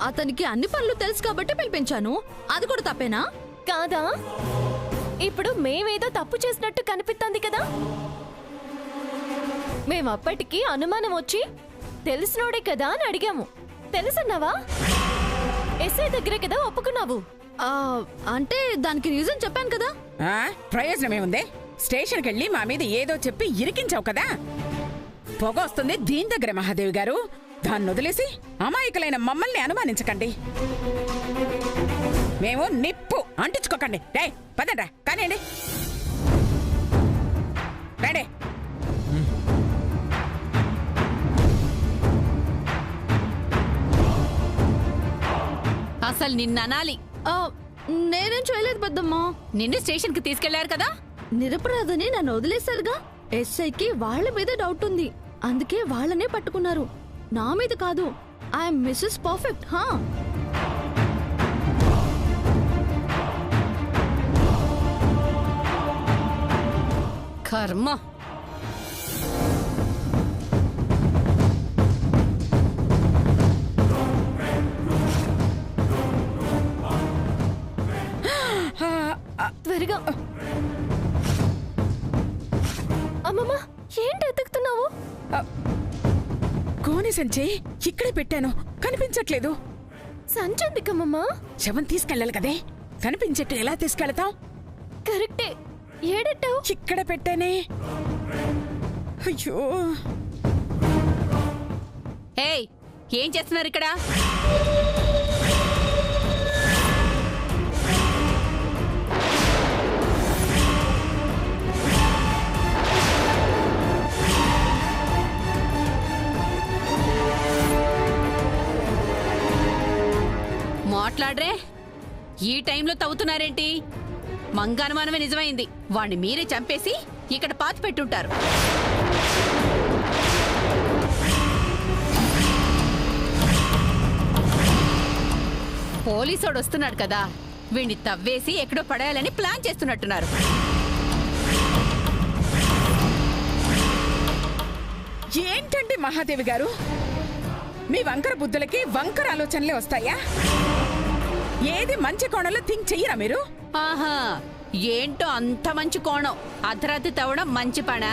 అతనికి అన్ని పనులు తెలుసు కాబట్టి పిలిపించాను. అది కూడా తప్పేనా? కాదా? ఇప్పుడు మేమేదో తప్పు చేసినట్టు కనిపిస్తుంది కదా. మేమప్పటికి అనుమానం వచ్చి తెలిసినోడే కదా అని అడిగాము. తెలుసన్నావా? ఎస్ఐ దగ్గరే కదా ఒప్పుకున్నావు. అంటే దానికి రీజన్ చెప్పాను కదా. ప్రయోజనం ఏముంది? స్టేషన్కి వెళ్ళి మా మీద ఏదో చెప్పి ఇరికించావు కదా. పొగ వస్తుంది దీని దగ్గర మహాదేవి గారు. దాన్ని వదిలేసి అమాయకులైన మమ్మల్ని అనుమానించకండి. మేము నిప్పు అంటించుకోకండి. రే పదండ్రా కానివ్వండి. రండి. అసలు నిన్ననాలి. నేనేం చేయలేదు పెద్దమ్మా. నిన్ను స్టేషన్ కి తీసుకెళ్లారు కదా. నిరపరాధని నన్ను వదిలేశారుగా. ఎస్ఐకి వాళ్ళ మీద డౌట్ ఉంది, అందుకే వాళ్ళనే పట్టుకున్నారు, నా మీద కాదు. I'm Mrs perfect. కర్మ. త్వరగా. అమ్మమ్మ ఏంటి ఎత్తుకుతున్నావు? కోని సంచి ఇక్కడే పెట్టాను, కనిపించట్లేదు. సంచెందుకమ్మమ్మా? శవం తీసుకెళ్ళాలి కదే, కనిపించట్టు ఎలా తీసుకెళ్తాం? కరెక్టే. ఏడెట్టావు? ఇక్కడ పెట్టానే. అయ్యో. ఏయ్, ఏం చేస్తున్నారు ఇక్కడ? మాట్లాడరే. ఈ టైంలో తవ్వుతున్నారేంటి? మంగానుమానమే నిజమైంది. వాణ్ణి మీరే చంపేసి ఇక్కడ పాతి పెట్టుంటారు. పోలీసోడు వస్తున్నాడు కదా, వీణ్ణి తవ్వేసి ఎక్కడో పడేయాలని ప్లాన్ చేస్తున్నట్టున్నారు. ఏంటండి మహాదేవి గారు, మీ వంకర బుద్ధులకి వంకర ఆలోచనలే వస్తాయా? ఏది మంచి కోణంలో థింక్ చెయ్యరా మీరు? ఆహా, ఏంటో అంత మంచి కోణం. అర్ధరాత్రి తవ్వడం మంచి పనా?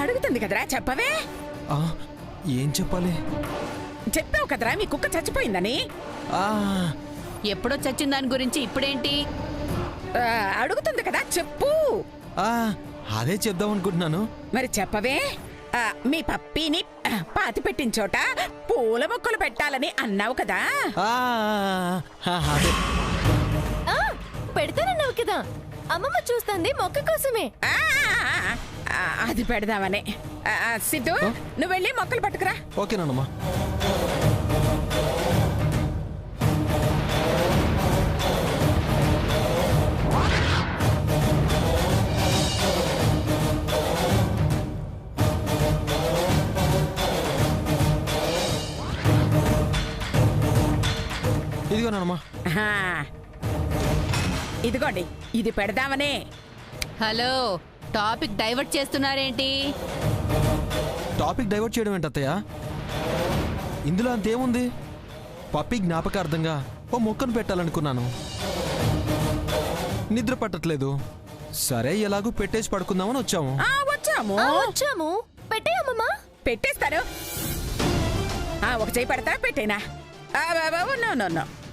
అడుగుతుంది కదరా, చెప్పవే. ఏం చెప్పాలి? చెప్పావు కదరా మీ కుక్క చచ్చిపోయిందని. ఎప్పుడో చచ్చిన దాని గురించి ఇప్పుడేంటి? అడుగుతుంది కదా, చెప్పు. అదే చెప్దాం అనుకుంటున్నాను. మరి చెప్పవే. మీ పప్పీని పాతి పెట్టిన చోట పూల మొక్కలు పెట్టాలని అన్నావు కదా. పెడతానన్నావు కదా. అమ్మమ్మ చూస్తుంది మొక్క కోసమే. అది పెడదామని. సిద్ధు, నువ్వు వెళ్ళి మొక్కలు పట్టుకురా. ఓకేనమ్మా. ఇదిగోనమ్మా. ఇదిగోండి, ఇది పెడదామనే. హలో, టాపిక్ డైవర్ట్ చేస్తున్నారేంటి? టాపిక్ డైవర్ట్ చేయడం ఏంటత్తయ్య? ఇందులో అంతేముంది? పప్పి జ్ఞాపకార్థంగా ఓ మొక్కను పెట్టాలనుకున్నాను. నిద్ర పట్టట్లేదు. సరే, ఎలాగూ పెట్టేసి పడుకుందామని వచ్చాము. వచ్చాము. పెట్టేయమ్మా. పెట్టేస్తారు. ఒక చేయి పడతా, పెట్టేనా?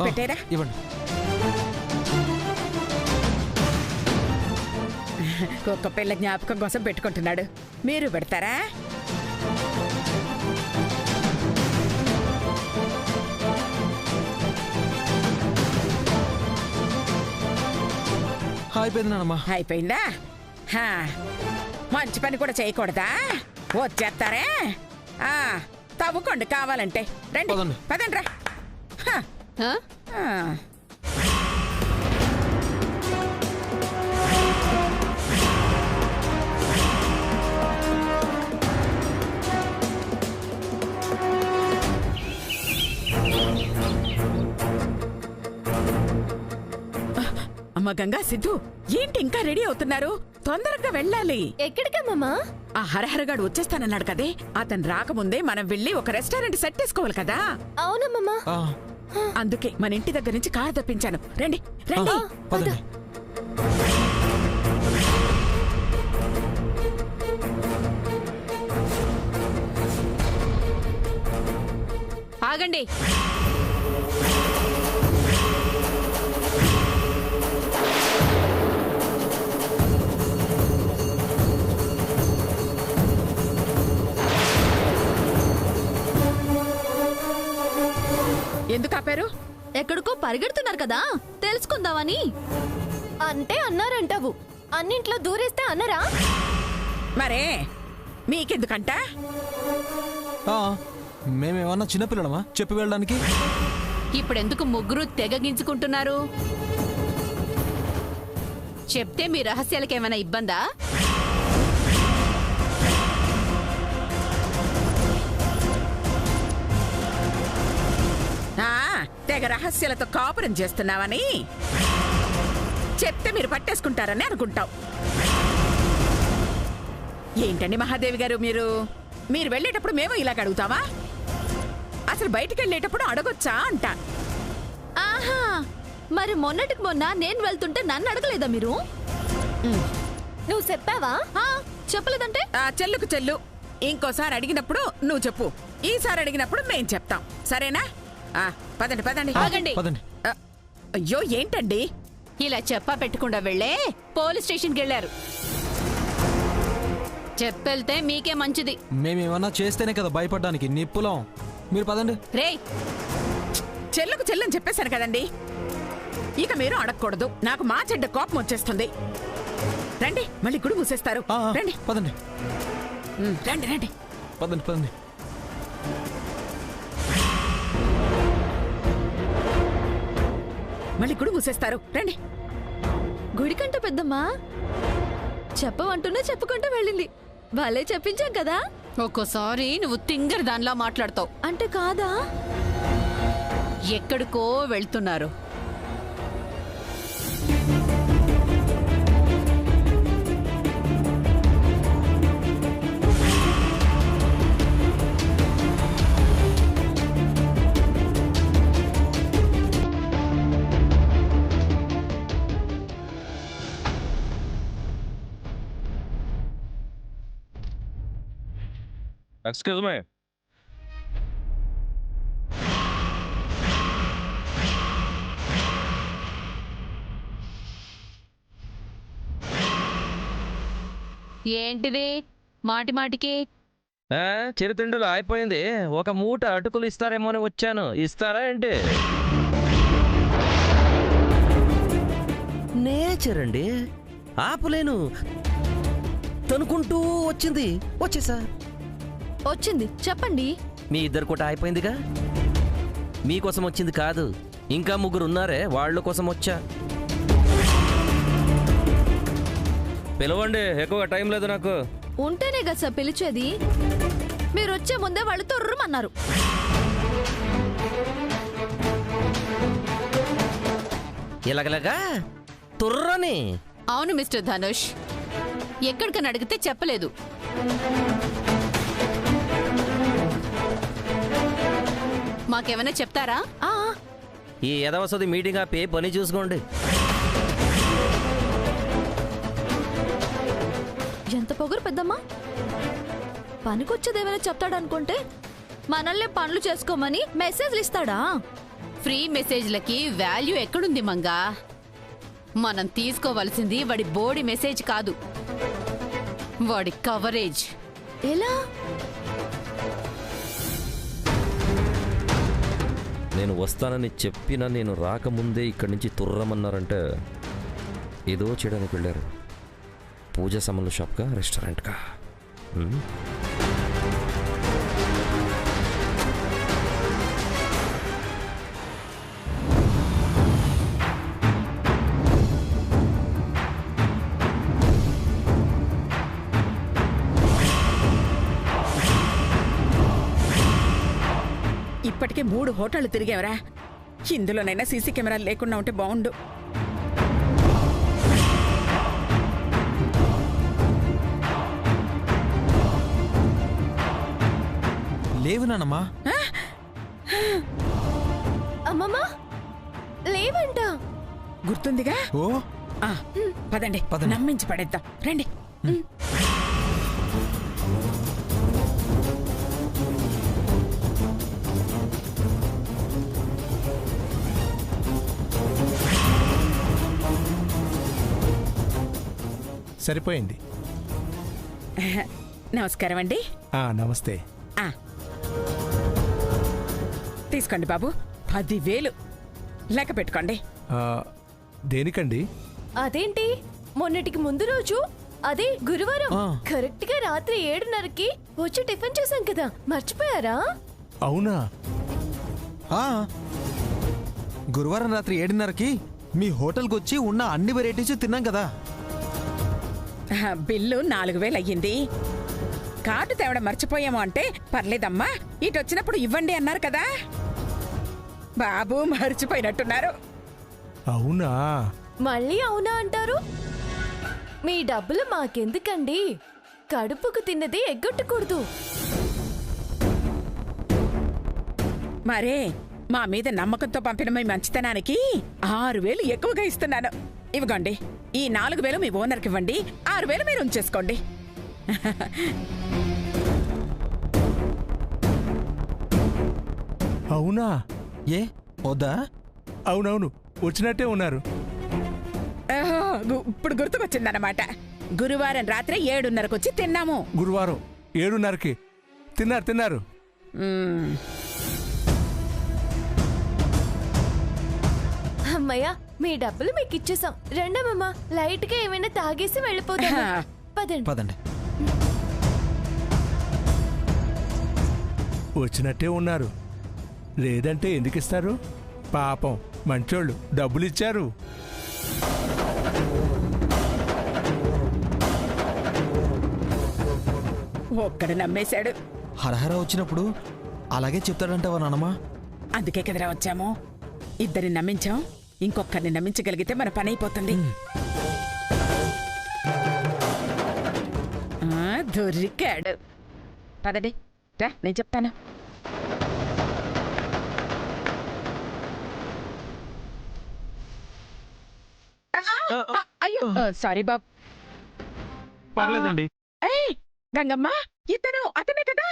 పెట్టేరా. ఇవ్వండి. కుక్క పిల్ల జ్ఞాపకం కోసం పెట్టుకుంటున్నాడు, మీరు పెడతారా? అయిపోయింది. అయిపోయిందా? మంచి పని కూడా చేయకూడదా? వచ్చేస్తారే. తవ్వుకోండి కావాలంటే. రండి, పదండి రా. అమ్మ గంగా, సిద్ధు, ఏంటి ఇంకా రెడీ అవుతున్నారు? తొందరగా వెళ్ళాలి. ఎక్కడికమ్మా? ఆ హరహరగాడు వచ్చేస్తానన్నాడు కదే, అతను రాకముందే మనం వెళ్ళి ఒక రెస్టారెంట్ సెట్ చేసుకోవాలి కదా. అవునమ్మా. ఆ, అందుకే మన ఇంటి దగ్గర నుంచి కారు తెప్పించాను. రండి రండి. పదండి. ఆగండి. ఎందుకు ఆపారు? ఎక్కడికో పరిగెడుతున్నారు కదా, తెలుసుకుందామని. అంటే అన్నారంటావు. అన్నింట్లో దూరేస్తే అన్నరా? మరే మీకెందుకంట? ఆ, మేమేమన్నా చిన్నపిల్లలమా చెప్పి వెళ్ళడానికి? ఇప్పుడెందుకు ముగ్గురు తెగగించుకుంటున్నారు? చెప్తే మీ రహస్యాలకేమైనా ఇబ్బందా? తెగ రహస్యాలతో కాపురం చేస్తున్నావని చెప్తే మీరు పట్టేసుకుంటారని అనుకుంటావు. ఏంటండి మహాదేవి గారు, మీరు వెళ్ళేటప్పుడు మేము ఇలాగ అడుగుతావా? అసలు బయటికి వెళ్ళేటప్పుడు అడగొచ్చా అంట. ఆహా, మరి మొన్నటికి మొన్న నేను వెళ్తుంటే నన్ను అడగలేదా మీరు? నువ్వు చెప్పావా? చెప్పలేదంటే? చెల్లుకు చెల్లు, ఇంకోసారి అడిగినప్పుడు నువ్వు చెప్పు, ఈసారి అడిగినప్పుడు మేం చెప్తాం, సరేనా? పదండి పదండి. ఆగండి. పదండి. అయ్యో ఏంటండి ఇలా చెప్పా పెట్టకుండా వెళ్ళే పోలీస్ స్టేషన్కి వెళ్ళారు. చెప్పెళ్తే మీకే మంచిది. మేమేమన్నా చేస్తేనే కదా భయపడ్డానికి, నిప్పులం. మీరు పదండి. రేయ్, చెల్లుకు చెల్లని చెప్పేశాను కదండి, ఇక మీరు అడగకూడదు. నాకు మా చెడ్డ కోపం వచ్చేస్తుంది. రండి, మళ్ళీ గుడి మూసేస్తారు. ఆ, ఆ, రండి పదండి. రండి రండి. పదండి పదండి. మళ్ళీ గుడి మూసేస్తారు. రండి. గుడికంట పెద్దమ్మా చెప్పమంటూనే చెప్పుకుంటూ వెళ్ళింది. వాళ్ళే చెప్పించాం కదా. ఒక్కోసారి నువ్వు తింగర్ దానిలా మాట్లాడతావు. అంటే కాదా? ఎక్కడికో వెళ్తున్నారు. Excuse me. ఏంటిది మాటి మాటికి? చిరుతిండులు అయిపోయింది. ఒక మూట అటుకులు ఇస్తారేమో అని వచ్చాను. ఇస్తారా ఏంటి? నేచర్ అండి, ఆపలేను. తనుకుంటూ వచ్చింది, వచ్చేసా. వచ్చింది చెప్పండి. మీ ఇద్దరు కూడా అయిపోయిందిగా. మీకోసం వచ్చింది కాదు, ఇంకా ముగ్గురు ఉన్నారే, వాళ్ళ కోసం వచ్చా. పిలవండి, ఎక్కువ టైం లేదు నాకు. ఉంటేనే కదా సార్ పిలిచేది. మీరు వచ్చే ముందే వాళ్ళు తొర్రమన్నారు. ఇలాగలాగా తుర్రని. అవును మిస్టర్ ధనుష్, ఎక్కడికని అడిగితే చెప్పలేదు. మాకేమైనా చెప్తారా? ఈ ఎదవసది మీటింగ్ ఆపి పని చూసుకోండి. ఎంత పొగరు పెద్దమ్మా. పనికొచ్చేదేమైనా చెప్తాడనుకుంటే మనల్ని పనులు చేసుకోమని మెసేజ్లు ఇస్తాడా? ఫ్రీ మెసేజ్లకి వాల్యూ ఎక్కడుంది మంగా? మనం తీసుకోవలసింది వాడి బోడి మెసేజ్ కాదు, వాడి కవరేజ్. ఎలా? నేను వస్తానని చెప్పినా నేను రాకముందే ఇక్కడి నుంచి తుర్రమన్నారంటే ఏదో చేయడానికి వెళ్ళారు. పూజ సామాన్ల షాప్కా, రెస్టారెంట్కా? ఇప్పటికే 3 హోటళ్లు తిరిగేవరా. ఇందులోనైనా సీసీ కెమెరాలు లేకుండా ఉంటే బాగుండు. లేవు నానమ్మా. అమ్మమ్మ లేవంట. గుర్తుందిగా? ఓ పదండి పదండి. నమ్మించి పడేద్దాం రండి. సరిపోయింది. నమస్కారం అండి. నమస్తే. తీసుకోండి బాబు, 10,000 లెక్క పెట్టుకోండి. దేనికండి? అదేంటి మొన్నటికి ముందు రోజు అదే గురువారం కరెక్ట్ గా రాత్రి 7:30కి వచ్చి టిఫిన్ చేశాం కదా, మర్చిపోయారా? అవునా? గురువారం రాత్రి 7:30కి మీ హోటల్కి వచ్చి ఉన్న అన్ని వెరైటీస్ తిన్నాం కదా. బిల్లు 4,000 అయ్యింది. కార్డు తేవడం మర్చిపోయాము అంటే పర్లేదమ్మా, ఇటు వచ్చినప్పుడు ఇవ్వండి అన్నారు కదా. బాబు మర్చిపోయినట్టున్నారు. అవునా? మళ్ళీ అవునా అంటారు? మీ డబ్బులు మాకెందుకండి? కడుపుకు తిన్నది ఎగ్గొట్టకూడదు. మరే మా మీద నమ్మకంతో పంపిన మీ మంచితనానికి 6,000 ఎక్కువగా ఇస్తున్నాను. ఇవ్వగండి. ఈ 4,000 మీ ఓనర్కి ఇవ్వండి, 6,000 మీరు ఉంచేసుకోండి. అవునా? ఏ వద్దా? అవునవును, వచ్చినట్టే ఉన్నారు. ఇప్పుడు గుర్తుకొచ్చిందన్నమాట. గురువారం రాత్రి 7:30కి వచ్చి తిన్నాము. గురువారం 7:30కి తిన్నారు. అమ్మయ్య, మీ డబ్బులు మీకు ఇచ్చేసాం. రెండమ్మమ్మ, లైట్ గా ఏమైనా తాగేసి వెళ్ళిపోతాం. పదండి. పదండి. వచ్చినట్టే ఉన్నారు. లేదంటే ఎందుకు ఇస్తారు? పాపం మంచోళ్ళు డబ్బులు ఇచ్చారు. ఒక్కడు నమ్మేశాడు. హరహర వచ్చినప్పుడు అలాగే చెప్తాడంటావా నానమ్మా? అందుకే కదరా వచ్చాము. ఇద్దరిని నమ్మించాం, ఇంకొకరిని నమ్మించగలిగితే మన పని అయిపోతుంది. దొరికాడు. పదండి రా, నేను చెప్తాను. అయ్యో సారీ బాబ్. పర్లేదండి. గంగమ్మ, అతనే కదా?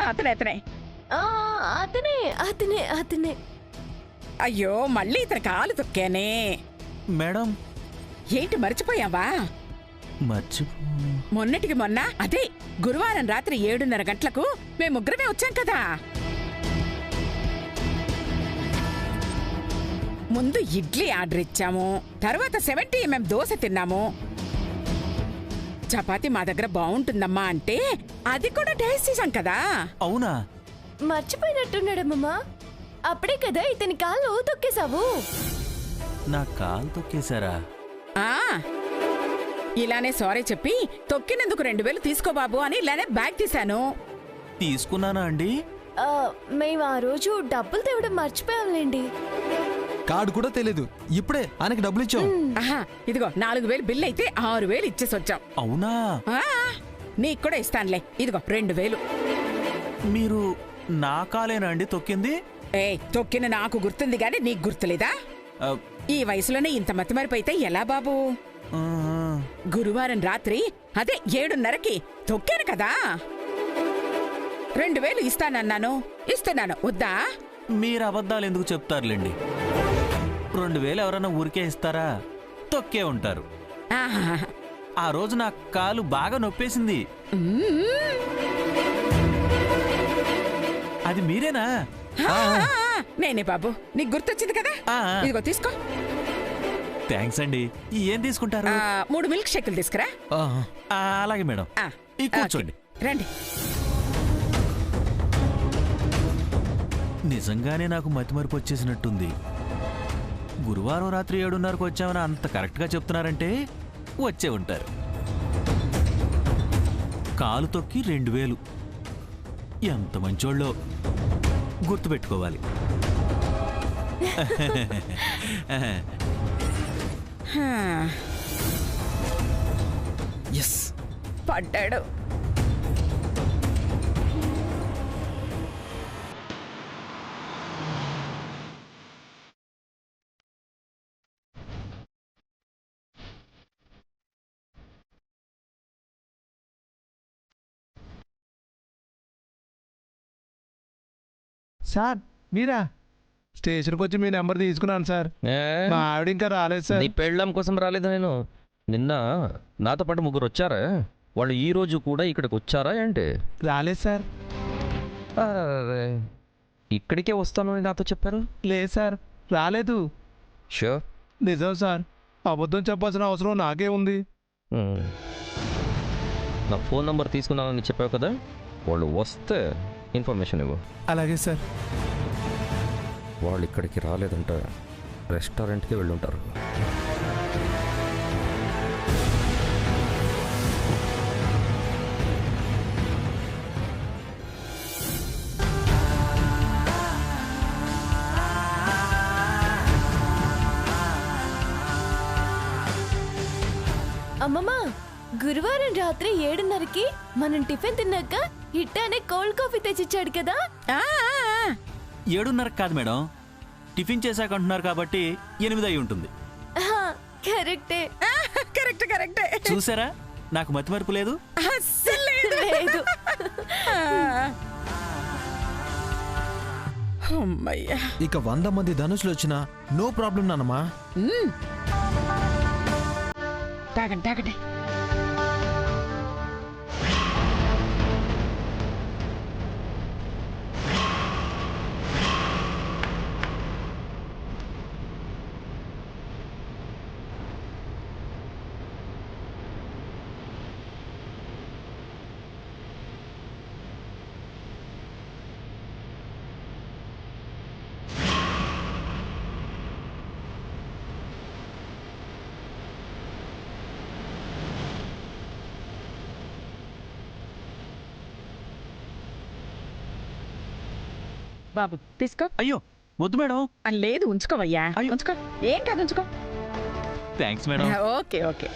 అతనే. అతనే అతనే అతనే. అయ్యో మళ్ళీ ఇతని కాలు తొక్కానే. మేడం, ఏంటి మర్చిపోయావా? మొన్నటికి మొన్న అదే గురువారం రాత్రి 7:30 గంటలకు మేము ముగ్గురమే వచ్చాం కదా. ముందు ఇడ్లీ ఆర్డర్ ఇచ్చాము, తర్వాత 70mm దోశ తిన్నాము. చపాతి మా దగ్గర బాగుంటుందమ్మా అంటే అది కూడా టేస్ట్ చేశాం కదా. అవునా? మర్చిపోయినట్టున్నాడమ్మా. అప్పుడే కదా ఇతని కాళ్ళు తొక్కేశావు. నా కాలు తొక్కేశారా? ఇలానే సారీ చెప్పి తొక్కినందుకు 2,000 తీసుకో బాబు అని ఇలానే బ్యాగ్ తీశాను. తీసుకున్నానా అండి? మేము ఆ రోజు డబ్బులు తేవడం మర్చిపోయాంలేండి. కార్డు కూడా తెలియదు, ఇప్పుడే ఆయనకి డబ్బులు ఇచ్చాం. ఇదిగో 4,000 బిల్ అయితే 6,000 ఇచ్చేసి వచ్చాం. అవునా? నీకు కూడా ఇస్తానులే, ఇదిగో 2,000. మీరు నా కాలేనా అండి తొక్కింది? తొక్కిన నాకు గుర్తుంది గాని నీకు గుర్తులేదా? ఈ వయసులోనే ఇంత మతిమరిపోయితే ఎలా బాబు? గురువారం రాత్రి అదే 7:30కి తొక్కాను కదా. 2,000 ఇస్తానన్నాను, ఇస్తున్నాను. వద్దా? మీరు అబద్ధాలు ఎందుకు చెప్తారులేండి. 2,000 ఎవరన్నా ఊరికే ఇస్తారా? తొక్కే ఉంటారు. ఆ రోజు నా కాలు బాగా నొప్పేసింది. అది మీరేనా? నేనే బాబు, నీకు గుర్తొచ్చింది కదా. ఇదిగో తీసుకో. థ్యాంక్స్ అండి. ఏం తీసుకుంటారు? 3 మిల్క్ షేకులు తీసుకురా. అలాగే మేడం. కూర్చోండి. రండి. నిజంగానే నాకు మతిమరుపు వచ్చేసినట్టుంది. గురువారం రాత్రి 7:30కు వచ్చామని అంత కరెక్ట్గా చెప్తున్నారంటే వచ్చే ఉంటారు. కాలు తొక్కి 2,000. ఎంత మంచోళ్ళో గుర్తుపెట్టుకోవాలి. ఎస్, పడ్డాడు. సార్ మీరా? స్టేషన్కి వచ్చి మీ నెంబర్ తీసుకున్నాను సార్. మా ఆవిడ ఇంకా రాలేదు సార్. నీ పెళ్ళం కోసం రాలేదు నేను. నిన్న నాతో పాటు 3 వచ్చారా? వాళ్ళు ఈ రోజు కూడా ఇక్కడికి వచ్చారా ఏంటి? రాలేదు సార్. అరే, ఇక్కడికే వస్తాను అని నాతో చెప్పారు. లేదు సార్, రాలేదు. షూర్? నిజం సార్, అబద్ధం చెప్పాల్సిన అవసరం నాకే ఉంది. నా ఫోన్ నంబర్ తీసుకున్నానని చెప్పావు కదా, వాళ్ళు వస్తే ఇన్ఫర్మేషన్ ఇవ్వు. అలాగే సార్. వాళ్ళు ఇక్కడికి రాలేదంటే రెస్టారెంట్కి వెళ్ళుంటారు. అమ్మమ్మ, గురువారం రాత్రి 7:30కి మనం టిఫిన్ తిన్నాక ఇట్టానే కోల్డ్ కాఫీ తెచ్చిచ్చాడు కదా. 7:30 కాదు మేడం, టిఫిన్ చేశాక అంటున్నారు కాబట్టి 8 అయి ఉంటుంది. కరెక్టే. కరెక్ట్ కరెక్టే. చూసారా, నాకు మతిమరుపు లేదు. లేదు. అమ్మయ్యా. ఇక 100 మంది ధనుషులు వచ్చినా నో ప్రాబ్లం నానమ్మా. తాగండి తాగండి. బాబు తీసుకో. అయ్యో వద్దు మేడం. లేదు ఉంచుకోవయ్యా. ఉంచుకో, ఏం కాదు ఉంచుకో. Thanks madam. Okay okay.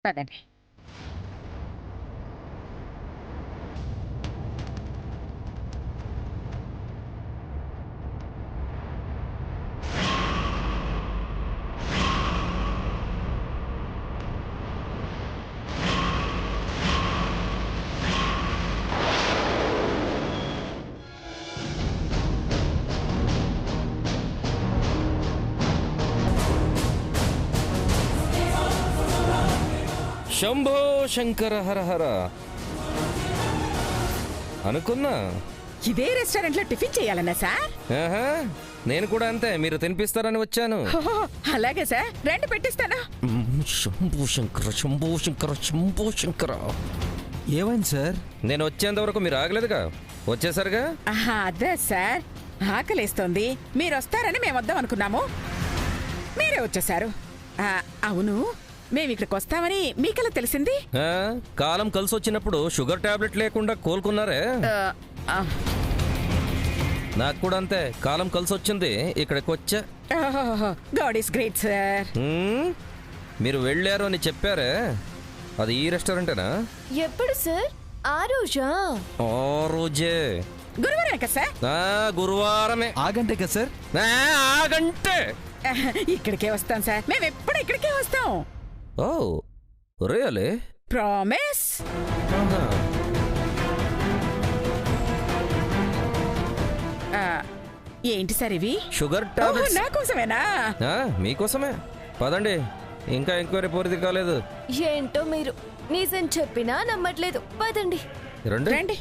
పదండి. శంభో శంకర హర హర అనుకున్నా. ఇదే రెస్టారెంట్ లో టిఫిన్ చేయాలన్నా సార్? ఆహా, నేను కూడా అంతే, మీరు తినిపిస్తారని వచ్చాను. అలాగే సార్, రండి పెట్టిస్తాను. శంభో శంకర శంభో శంకర శంభో శంకర. ఏమైంది సార్? నేను వచ్చేంత వరకు మీరు ఆగలేదుగా, వచ్చేసరిగా. అదే సార్, ఆకలేస్తోంది, మీరు వస్తారని మేము వద్దాం అనుకున్నాము, మీరే వచ్చేసారు. అవును, మేము ఇక్కడికి వస్తామని మీకెలా తెలిసింది? కాలం కలిసి వచ్చినప్పుడు షుగర్ టాబ్లెట్ లేకుండా కోలుకున్నారే. నాకు కూడా అంతే, కాలం కలిసి వచ్చింది, ఇక్కడికి వచ్చా. God is great sir. మీరు వెళ్ళారు అని చెప్పారే, అది ఈ రెస్టారెంటేనా? ఎప్పుడు సార్? ఆ రోజా? ఆ రోజే. గురువారం కదా సార్? గురువారమే. ఆగంటే కదా సార్? ఆగంటే ఇక్కడికే వస్తాం సార్, మేము ఎప్పుడు ఇక్కడికే వస్తాం. Oh really? ప్రామిస్. ఏంటి సార్ ఇవి? Sugar tablets. నా కోసమేనా? మీకోసమే. పదండి, ఇంకా ఎంక్వైరీ పూర్తి కాలేదు. ఏంటో మీరు నిజం చెప్పినా నమ్మట్లేదు. పదండి రండి రండి.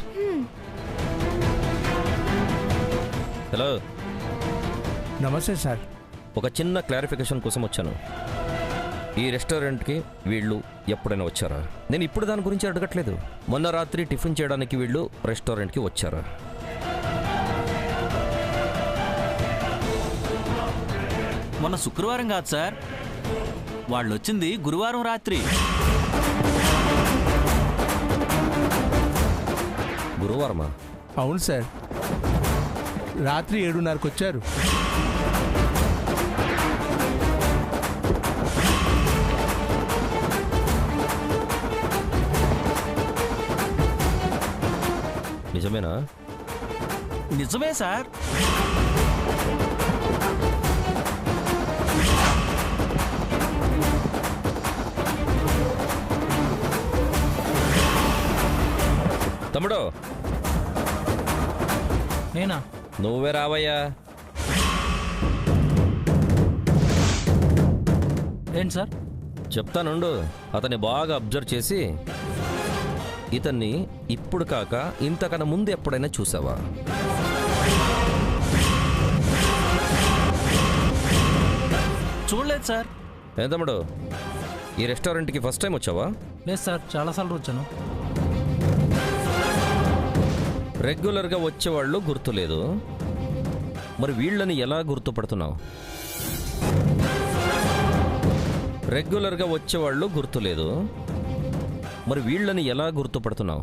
హలో, నమస్తే సార్. ఒక చిన్న క్లారిఫికేషన్ కోసం వచ్చాను. ఈ రెస్టారెంట్కి వీళ్ళు ఎప్పుడైనా వచ్చారా? నేను ఇప్పుడు దాని గురించి అడగట్లేదు. మొన్న రాత్రి టిఫిన్ చేయడానికి వీళ్ళు రెస్టారెంట్కి వచ్చారా? మొన్న శుక్రవారం కాదు సార్, వాళ్ళు వచ్చింది గురువారం రాత్రి. గురువారమా? అవును సార్, రాత్రి 7:30కి వచ్చారు. నిజమేనా? నిజమే సార్. నువ్వే రావయ్యా. ఏంటి సార్? చెప్తానుండు. అతన్ని బాగా అబ్జర్వ్ చేసి, ఇతన్ని ఇప్పుడు కాక ఇంతకన్నా ముందు ఎప్పుడైనా చూసావా? చూడలేదు సార్. ఏం తమ్ముడు, ఈ రెస్టారెంట్కి ఫస్ట్ టైం వచ్చావా? లేదు సార్, చాలాసార్లు వచ్చాను. రెగ్యులర్గా వచ్చేవాళ్ళు గుర్తులేదు, మరి వీళ్ళని ఎలా గుర్తుపడుతున్నావు? రెగ్యులర్గా వచ్చేవాళ్ళు గుర్తులేదు, మరి వీళ్ళని ఎలా గుర్తుపడుతున్నావు?